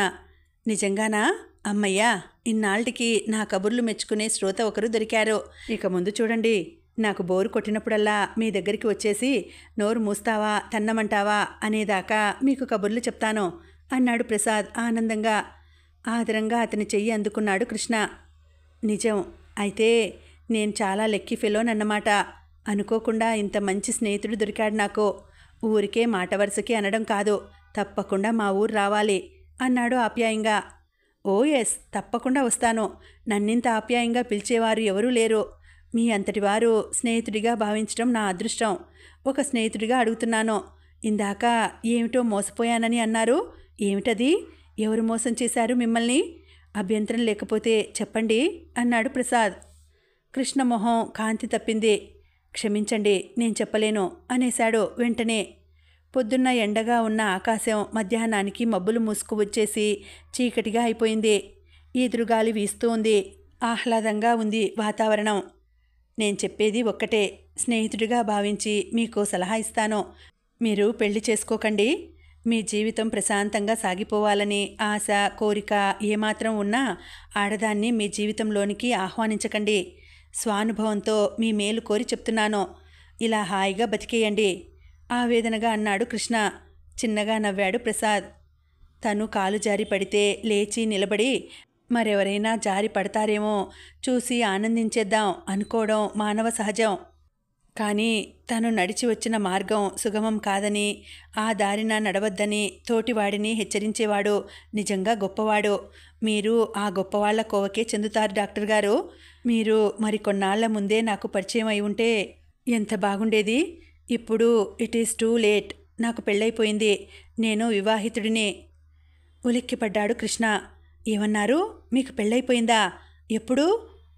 నిజంగానా? అమ్మయ్యా, ఇన్నాళ్ళకి నా కబుర్లు మెచ్చుకునే శ్రోత ఒకరు దొరికారు. ఇక ముందు చూడండి, నాకు బోరు కొట్టినప్పుడల్లా మీ దగ్గరికి వచ్చేసి నోరు మూస్తావా తన్నమంటావా అనేదాకా మీకు కబుర్లు చెప్తాను అన్నాడు ప్రసాద్ ఆనందంగా. ఆదరంగా అతని చెయ్యి అందుకున్నాడు కృష్ణ. నిజం అయితే నేను చాలా లక్కీ ఫెలోనన్నమాట. అనుకోకుండా ఇంత మంచి స్నేహితుడు దొరికాడు నాకు. ఊరికే మాట వరుసకి అనడం కాదు, తప్పకుండా మా ఊరు రావాలి అన్నాడు ఆప్యాయంగా. ఓ ఎస్, తప్పకుండా వస్తాను. నన్నింత ఆప్యాయంగా పిలిచేవారు ఎవరూ లేరు. మీ అంతటి వారు స్నేహితుడిగా భావించడం నా అదృష్టం. ఒక స్నేహితుడిగా అడుగుతున్నాను. ఇందాక ఏమిటో మోసపోయానని అన్నారు. ఏమిటది? ఎవరు మోసం చేశారు మిమ్మల్ని? అభ్యంతరం లేకపోతే చెప్పండి అన్నాడు ప్రసాద్. కృష్ణ మొహం కాంతి తప్పింది. క్షమించండి, నేను చెప్పలేను అనేశాడు వెంటనే. పొద్దున్న ఎండగా ఉన్న ఆకాశం మధ్యాహ్నానికి మబ్బులు మూసుకు వచ్చేసి చీకటిగా అయిపోయింది. ఈదురుగాలి వీస్తూ ఉంది. ఆహ్లాదంగా ఉంది వాతావరణం. నేను చెప్పేది ఒక్కటే, స్నేహితుడిగా భావించి మీకు సలహా ఇస్తాను. మీరు పెళ్లి చేసుకోకండి. మీ జీవితం ప్రశాంతంగా సాగిపోవాలని ఆశ, కోరిక ఏమాత్రం ఉన్నా ఆడదాన్ని మీ జీవితంలోనికి ఆహ్వానించకండి. స్వానుభవంతో మీ మేలు కోరి చెప్తున్నాను. ఇలా హాయిగా బతికేయండి ఆవేదనగా అన్నాడు కృష్ణ. చిన్నగా నవ్వాడు ప్రసాద్. తను కాలు జారి పడితే లేచి నిలబడి మరెవరైనా జారి పడతారేమో చూసి ఆనందించేద్దాం అనుకోవడం మానవ సహజం. కానీ తను నడిచి వచ్చిన మార్గం సుగమం కాదని, ఆ దారిన నడవద్దని తోటివాడిని హెచ్చరించేవాడు నిజంగా గొప్పవాడు. మీరు ఆ గొప్పవాళ్ల కోవకే చెందుతారు డాక్టర్ గారు. మీరు మరికొన్నాళ్ల ముందే నాకు పరిచయం అయి ఉంటే ఎంత బాగుండేది. ఇప్పుడు ఇట్ ఈస్ టూ లేట్. నాకు పెళ్ళైపోయింది. నేను వివాహితుడిని. ఉలిక్కిపడ్డాడు కృష్ణ. ఏమన్నారు? మీకు పెళ్ళైపోయిందా? ఎప్పుడు?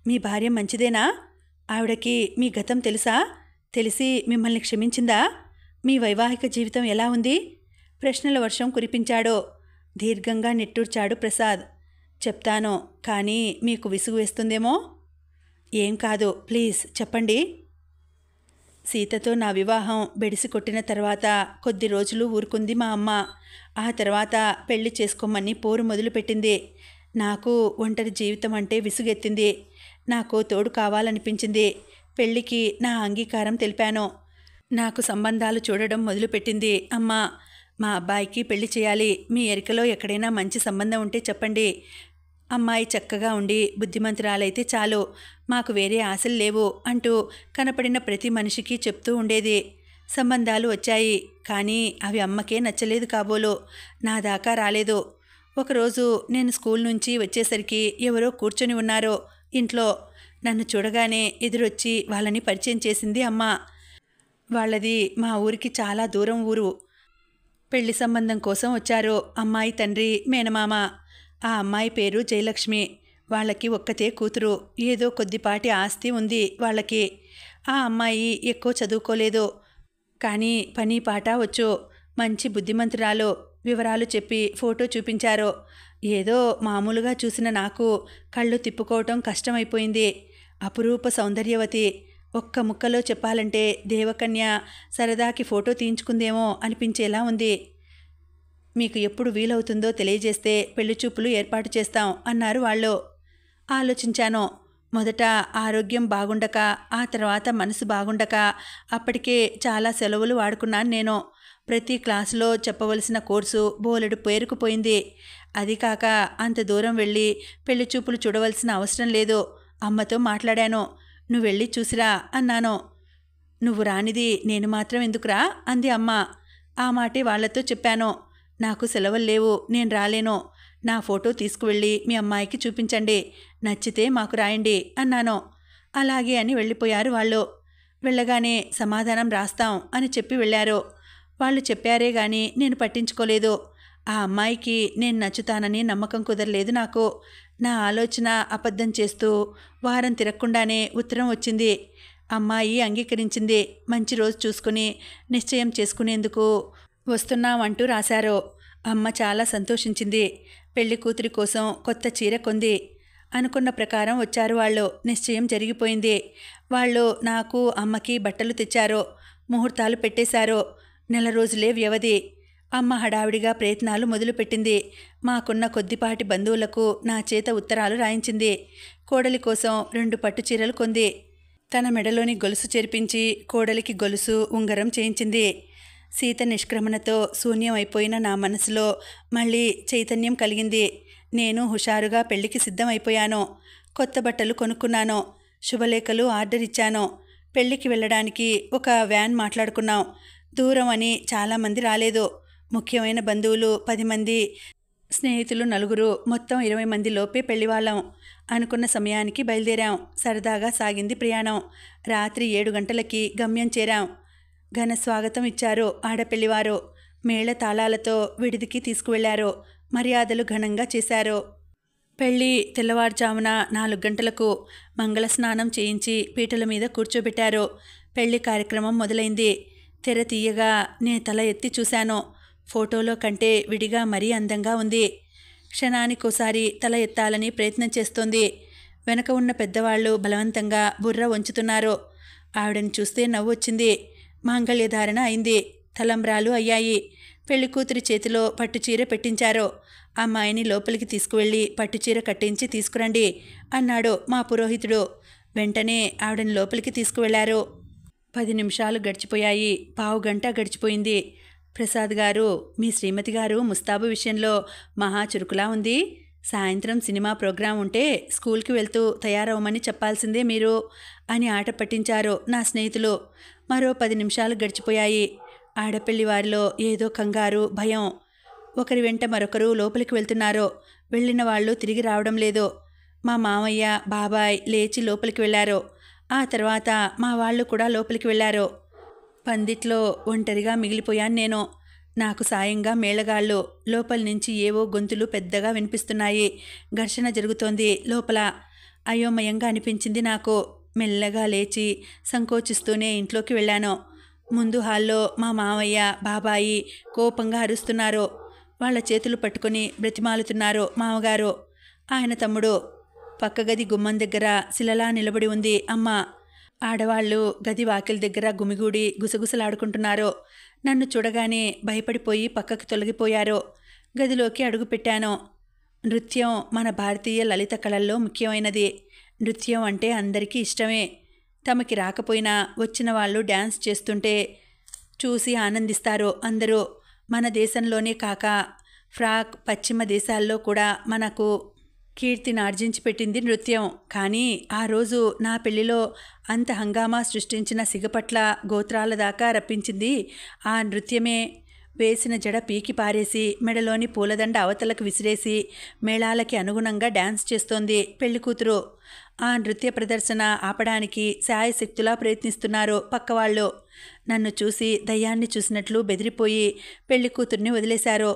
మీ భార్య మంచిదేనా? ఆవిడకి మీ గతం తెలుసా? తెలిసి మిమ్మల్ని క్షమించిందా? మీ వైవాహిక జీవితం ఎలా ఉంది? ప్రశ్నల వర్షం కురిపించాడు. దీర్ఘంగా నిట్టూర్చాడు ప్రసాద్. చెప్తాను, కానీ మీకు విసుగు వేస్తుందేమో. ఏం కాదు, ప్లీజ్ చెప్పండి. సీతతో నా వివాహం బెడిసి కొట్టిన తర్వాత కొద్ది రోజులు ఊరుకుంది మా అమ్మ. ఆ తర్వాత పెళ్లి చేసుకోమని పోరు మొదలుపెట్టింది. నాకు ఒంటరి జీవితం అంటే విసుగెత్తింది. నాకు తోడు కావాలనిపించింది. పెళ్లికి నా అంగీకారం తెలిపాను. నాకు సంబంధాలు చూడడం మొదలుపెట్టింది అమ్మ. మా అబ్బాయికి పెళ్లి చేయాలి. మీ ఎరికలో ఎక్కడైనా మంచి సంబంధం ఉంటే చెప్పండి. అమ్మాయి చక్కగా ఉండి బుద్ధిమంతురాలైతే చాలు, మాకు వేరే ఆశలు లేవు అంటూ కనపడిన ప్రతి మనిషికి చెప్తూ ఉండేది. సంబంధాలు వచ్చాయి, కానీ అవి అమ్మకే నచ్చలేదు కాబోలు. నా దాకా రాలేదు. ఒకరోజు నేను స్కూల్ నుంచి వచ్చేసరికి ఎవరో కూర్చొని ఉన్నారు ఇంట్లో. నన్ను చూడగానే ఎదురొచ్చి వాళ్ళని పరిచయం చేసింది అమ్మ. వాళ్ళది మా ఊరికి చాలా దూరం ఊరు. పెళ్లి సంబంధం కోసం వచ్చారు అమ్మాయి తండ్రి, మేనమామ. ఆ అమ్మాయి పేరు జయలక్ష్మి. వాళ్ళకి ఒక్కతే కూతురు. ఏదో కొద్దిపాటి ఆస్తి ఉంది వాళ్ళకి. ఆ అమ్మాయి ఎక్కువ చదువుకోలేదు, కానీ పని పాట వచ్చు. మంచి బుద్ధిమంతురాలు. వివరాలు చెప్పి ఫోటో చూపించారు. ఏదో మామూలుగా చూసిన నాకు కళ్ళు తిప్పుకోవటం కష్టమైపోయింది. అపురూప సౌందర్యవతి. ఒక్క ముక్కలో చెప్పాలంటే దేవకన్య సరదాకి ఫోటో తీయించుకుందేమో అనిపించేలా ఉంది. మీకు ఎప్పుడు వీలవుతుందో తెలియజేస్తే పెళ్లిచూపులు ఏర్పాటు చేస్తాం అన్నారు వాళ్ళు. ఆలోచించాను. మొదట ఆరోగ్యం బాగుండక, ఆ తర్వాత మనసు బాగుండక అప్పటికే చాలా సెలవులు వాడుకున్నాను నేను. ప్రతి క్లాసులో చెప్పవలసిన కోర్సు బోలెడు పేరుకుపోయింది. అది కాక అంత దూరం వెళ్ళి పెళ్లిచూపులు చూడవలసిన అవసరం లేదు. అమ్మతో మాట్లాడాను. నువ్వు వెళ్ళి చూసిరా అన్నాను. నువ్వు రానిది నేను మాత్రం ఎందుకురా అంది అమ్మ. ఆ మాటే వాళ్లతో చెప్పాను. నాకు సెలవులు లేవు, నేను రాలేను. నా ఫోటో తీసుకువెళ్ళి మీ అమ్మాయికి చూపించండి. నచ్చితే మాకు రాయండి అన్నాను. అలాగే అని వెళ్ళిపోయారు వాళ్ళు. వెళ్ళగానే సమాధానం రాస్తాం అని చెప్పి వెళ్ళారు. వాళ్ళు చెప్పారే గాని నేను పట్టించుకోలేదు. ఆ అమ్మాయికి నేను నచ్చుతానని నమ్మకం కుదరలేదు నాకు. నా ఆలోచన అబద్ధం చేస్తూ వారం తిరగకుండానే ఉత్తరం వచ్చింది. అమ్మాయి అంగీకరించింది. మంచి రోజు చూసుకుని నిశ్చయం చేసుకునేందుకు వస్తున్నామంటూ రాశారు. అమ్మ చాలా సంతోషించింది. పెళ్లి కూతురి కోసం కొత్త చీర కొంది. అనుకున్న ప్రకారం వచ్చారు వాళ్ళు. నిశ్చయం జరిగిపోయింది. వాళ్ళు నాకు అమ్మకి బట్టలు తెచ్చారు. ముహూర్తాలు పెట్టేశారు. నెల రోజులే వ్యవధి. అమ్మ హడావిడిగా ప్రయత్నాలు మొదలుపెట్టింది. మాకున్న కొద్దిపాటి బంధువులకు నా చేత ఉత్తరాలు రాయించింది. కోడలి కోసం 2 పట్టు చీరలు కొంది. తన మెడలోని గొలుసు చెరిపించి కోడలికి గొలుసు, ఉంగరం చేయించింది. సీత నిష్క్రమణతో శూన్యం అయిపోయిన నా మనసులో మళ్ళీ చైతన్యం కలిగింది. నేను హుషారుగా పెళ్లికి సిద్ధమైపోయాను. కొత్త బట్టలు కొనుక్కున్నాను. శుభలేఖలు ఆర్డర్ ఇచ్చాను. పెళ్లికి వెళ్ళడానికి ఒక వ్యాన్ మాట్లాడుకున్నాం. దూరం అని చాలామంది రాలేదు. ముఖ్యమైన బంధువులు 10 మంది, స్నేహితులు నలుగురు, మొత్తం 20 మంది లోపే పెళ్లివాళ్ళం. అనుకున్న సమయానికి బయలుదేరాం. సరదాగా సాగింది ప్రయాణం. రాత్రి 7 గంటలకి గమ్యం చేరాం. ఘన స్వాగతం ఇచ్చారు ఆడపెళ్లివారు. మేళ తాళాలతో విడిదికి తీసుకువెళ్లారు. మర్యాదలు ఘనంగా చేశారు. పెళ్లి తెల్లవారుజామున 4 గంటలకు మంగళ స్నానం చేయించి పీటల మీద కూర్చోబెట్టారు. పెళ్లి కార్యక్రమం మొదలైంది. తెర తీయగా నే తల ఎత్తి చూశాను. ఫోటోలో కంటే విడిగా మరీ అందంగా ఉంది. క్షణానికోసారి తల ఎత్తాలని ప్రయత్నం చేస్తోంది. వెనక ఉన్న పెద్దవాళ్లు బలవంతంగా బుర్ర వంచుతున్నారు. ఆవిడని చూస్తే నవ్వొచ్చింది. మాంగళ్యధారణ అయింది. తలంబ్రాలు అయ్యాయి. పెళ్లికూతురి చేతిలో పట్టుచీర పెట్టించారు. అమ్మాయిని లోపలికి తీసుకువెళ్ళి పట్టుచీర కట్టించి తీసుకురండి అన్నాడు మా పురోహితుడు. వెంటనే ఆవిడని లోపలికి తీసుకువెళ్లారు. 10 నిమిషాలు గడిచిపోయాయి. పావుగంట గడిచిపోయింది. ప్రసాద్ గారు, మీ శ్రీమతి గారు ముస్తాబు విషయంలో మహా చురుకులా ఉంది. సాయంత్రం సినిమా ప్రోగ్రాం ఉంటే స్కూల్కి వెళ్తూ తయారవమని చెప్పాల్సిందే మీరు అని ఆట పట్టించారు నా స్నేహితులు. మరో 10 నిమిషాలు గడిచిపోయాయి. ఆడపెళ్లి వారిలో ఏదో కంగారు, భయం. ఒకరి వెంట మరొకరు లోపలికి వెళ్తున్నారు. వెళ్ళిన వాళ్ళు తిరిగి రావడం లేదు. మా మామయ్య, బాబాయ్ లేచి లోపలికి వెళ్ళారు. ఆ తర్వాత మా వాళ్ళు కూడా లోపలికి వెళ్ళారు. పందిట్లో ఒంటరిగా మిగిలిపోయాను నేను. నాకు సాయంగా మేళగాళ్ళు. లోపల నుంచి ఏవో గొంతులు పెద్దగా వినిపిస్తున్నాయి. ఘర్షణ జరుగుతోంది లోపల. అయోమయంగా అనిపించింది నాకు. మెల్లగా లేచి సంకోచిస్తూనే ఇంట్లోకి వెళ్ళాను. ముందు హాల్లో మా మామయ్య, బాబాయి కోపంగా అరుస్తున్నారు. వాళ్ళ చేతులు పట్టుకుని బ్రతిమాలుతున్నారు మామగారు. ఆయన తమ్ముడు. పక్క గది గుమ్మం దగ్గర శిలలా నిలబడి ఉంది అమ్మ. ఆడవాళ్లు గది వాకిలి దగ్గర గుమిగూడి గుసగుసలాడుకుంటున్నారు. నన్ను చూడగానే భయపడిపోయి పక్కకు తొలగిపోయారు. గదిలోకి అడుగుపెట్టాను. నృత్యం మన భారతీయ లలిత కళల్లో ముఖ్యమైనది. నృత్యం అంటే అందరికీ ఇష్టమే. తమకి రాకపోయినా వచ్చిన వాళ్ళు డ్యాన్స్ చేస్తుంటే చూసి ఆనందిస్తారు అందరూ. మన దేశంలోనే కాక ఫ్రాక్ పశ్చిమ దేశాల్లో కూడా మనకు కీర్తిని ఆర్జించి పెట్టింది నృత్యం. కానీ ఆ రోజు నా పెళ్లిలో అంత హంగామా సృష్టించిన సిగపట్ల గోత్రాల దాకా రప్పించింది ఆ నృత్యమే. వేసిన జడ పీకి పారేసి మెడలోని పూలదండ అవతలకు విసిరేసి మేళాలకి అనుగుణంగా డ్యాన్స్ చేస్తోంది పెళ్లికూతురు. ఆ నృత్య ప్రదర్శన ఆపడానికి శాయశక్తులా ప్రయత్నిస్తున్నారు పక్కవాళ్ళు. నన్ను చూసి దయ్యాన్ని చూసినట్లు బెదిరిపోయి పెళ్లికూతుర్ని వదిలేశారు.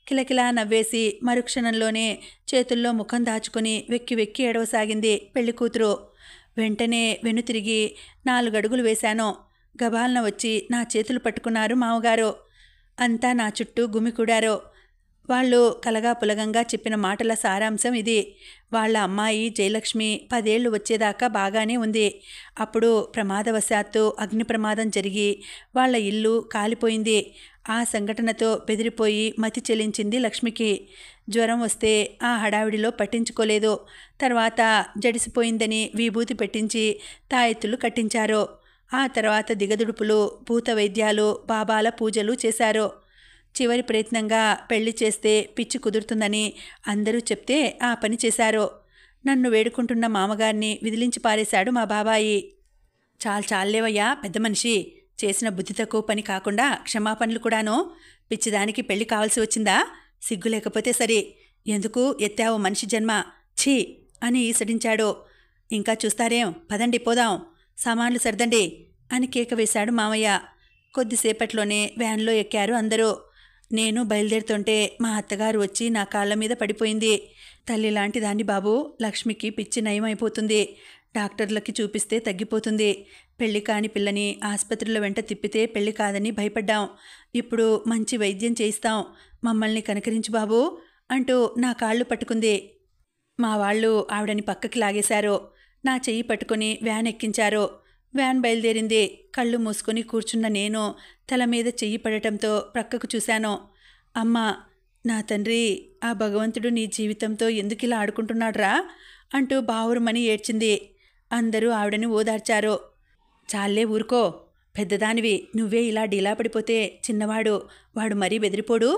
కిలకిలా నవ్వేసి మరుక్షణంలోనే చేతుల్లో ముఖం దాచుకుని వెక్కి వెక్కి ఏడవసాగింది పెళ్లికూతురు. వెంటనే వెనుతిరిగి 4 అడుగులు వేశాను. గబాల్న వచ్చి నా చేతులు పట్టుకున్నారు మామగారు. అంతా నా చుట్టూ గుమికూడారు. వాళ్ళు కలగా పులగంగా చెప్పిన మాటల సారాంశం ఇది. వాళ్ళ అమ్మాయి జయలక్ష్మి 10 ఏళ్లు వచ్చేదాకా బాగానే ఉంది. అప్పుడు ప్రమాదవశాత్తు అగ్ని ప్రమాదం జరిగి వాళ్ళ ఇల్లు కాలిపోయింది. ఆ సంఘటనతో బెదిరిపోయి మతి చెలించింది లక్ష్మికి. జ్వరం వస్తే ఆ హడావిడిలో పట్టించుకోలేదు. తర్వాత జడిసిపోయిందని విభూతి పెట్టించి తాయెత్తులు కట్టించారు. ఆ తర్వాత దిగదుడుపులు, భూత వైద్యాలు, బాబాల పూజలు చేశారు. చివరి ప్రయత్నంగా పెళ్లి చేస్తే పిచ్చి కుదురుతుందని అందరూ చెప్తే ఆ పని చేశారు. నన్ను వేడుకుంటున్న మామగారిని విదిలించి పారేశాడు మా బాబాయి. చాలేవయ్యా పెద్ద మనిషి. చేసిన బుద్ధి తక్కువ పని కాకుండా క్షమాపణలు కూడాను. పిచ్చిదానికి పెళ్లి కావాల్సి వచ్చిందా? సిగ్గు లేకపోతే సరి. ఎందుకు ఎత్తావు మనిషి జన్మ? ఛీ అని ఈసడించాడు. ఇంకా చూస్తారేం, పదండి పోదాం, సామాన్లు సర్దండి అని కేక వేశాడు మామయ్య. కొద్దిసేపట్లోనే వ్యాన్లో ఎక్కారు అందరూ. నేను బయలుదేరుతుంటే మా అత్తగారు వచ్చి నా కాళ్ళ మీద పడిపోయింది. తల్లి లాంటి దాన్ని బాబు, లక్ష్మికి పిచ్చి నయమైపోతుంది. డాక్టర్లకి చూపిస్తే తగ్గిపోతుంది. పెళ్లి కాని పిల్లని ఆసుపత్రుల వెంట తిప్పితే పెళ్లి కాదని భయపడ్డాం. ఇప్పుడు మంచి వైద్యం చేయిస్తాం. మమ్మల్ని కనకరించు బాబూ అంటూ నా కాళ్ళు పట్టుకుంది. మా వాళ్ళు ఆవిడని పక్కకి లాగేశారు. నా చెయ్యి పట్టుకుని వ్యాన్ ఎక్కించారు. వ్యాన్ బయలుదేరింది. కళ్ళు మూసుకొని కూర్చున్న నేను తల మీద చెయ్యి పడటంతో ప్రక్కకు చూశాను. అమ్మా, నా తండ్రి, ఆ భగవంతుడు నీ జీవితంతో ఎందుకిలా ఆడుకుంటున్నాడ్రా అంటూ బావురుమని ఏడ్చింది. అందరూ ఆవిడని ఓదార్చారు. చాలే ఊరుకో, పెద్దదానివి, నువ్వే ఇలా డీలా పడిపోతే చిన్నవాడు, వాడు మరీ బెదిరిపోడు.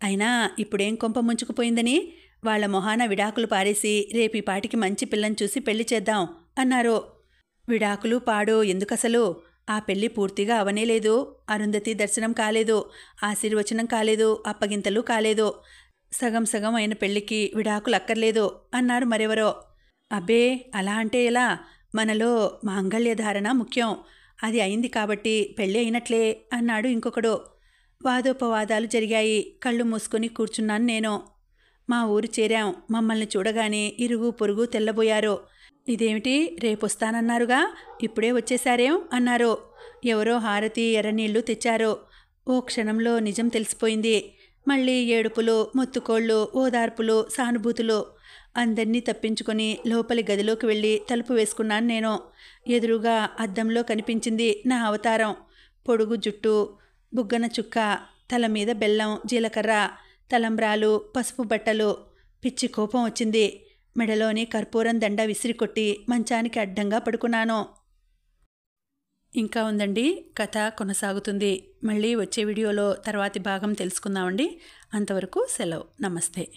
అయినా ఇప్పుడేం కొంప ముంచుకుపోయిందని వాళ్ల మొహాన విడాకులు పారేసి రేపీ పాటికి మంచి పిల్లని చూసి పెళ్లి చేద్దాం అన్నారు. విడాకులు పాడు ఎందుకసలు? ఆ పెళ్లి పూర్తిగా అవనేలేదు. అరుంధతి దర్శనం కాలేదు, ఆశీర్వచనం కాలేదు, అప్పగింతలు కాలేదు. సగం సగం అయిన పెళ్లికి విడాకులు అక్కర్లేదు అన్నారు మరెవరో. అబ్బే, అలా అంటే ఎలా? మనలో మాంగళ్యధారణ ముఖ్యం. అది అయింది కాబట్టి పెళ్ళి అయినట్లే అన్నాడు ఇంకొకడు. వాదోపవాదాలు జరిగాయి. కళ్ళు మూసుకొని కూర్చున్నాను నేను. మా ఊరు చేరాం. మమ్మల్ని చూడగానే ఇరుగు పొరుగు తెల్లబోయారు. ఇదేమిటి, రేపొస్తానన్నారుగా, ఇప్పుడే వచ్చేశారేం అన్నారు. ఎవరో హారతి ఎర్రనీళ్లు తెచ్చారు. ఓ క్షణంలో నిజం తెలిసిపోయింది. మళ్ళీ ఏడుపులు, మొత్తుకోళ్ళు, ఓదార్పులు, సానుభూతులు. అందర్నీ తప్పించుకొని లోపలి గదిలోకి వెళ్ళి తలుపు వేసుకున్నాను నేను. ఎదురుగా అద్దంలో కనిపించింది నా అవతారం. పొడుగు జుట్టు, బుగ్గన చుక్క, తల మీద బెల్లం, జీలకర్ర, తలంబ్రాలు, పసుపు బట్టలు. పిచ్చి కోపం వచ్చింది. మెడలోని కర్పూరం దండ విసిరికొట్టి మంచానికి అడ్డంగా పడుకున్నాను. ఇంకా ఉందండి, కథ కొనసాగుతుంది. మళ్ళీ వచ్చే వీడియోలో తర్వాతి భాగం తెలుసుకుందామండి. అంతవరకు సెలవు. నమస్తే.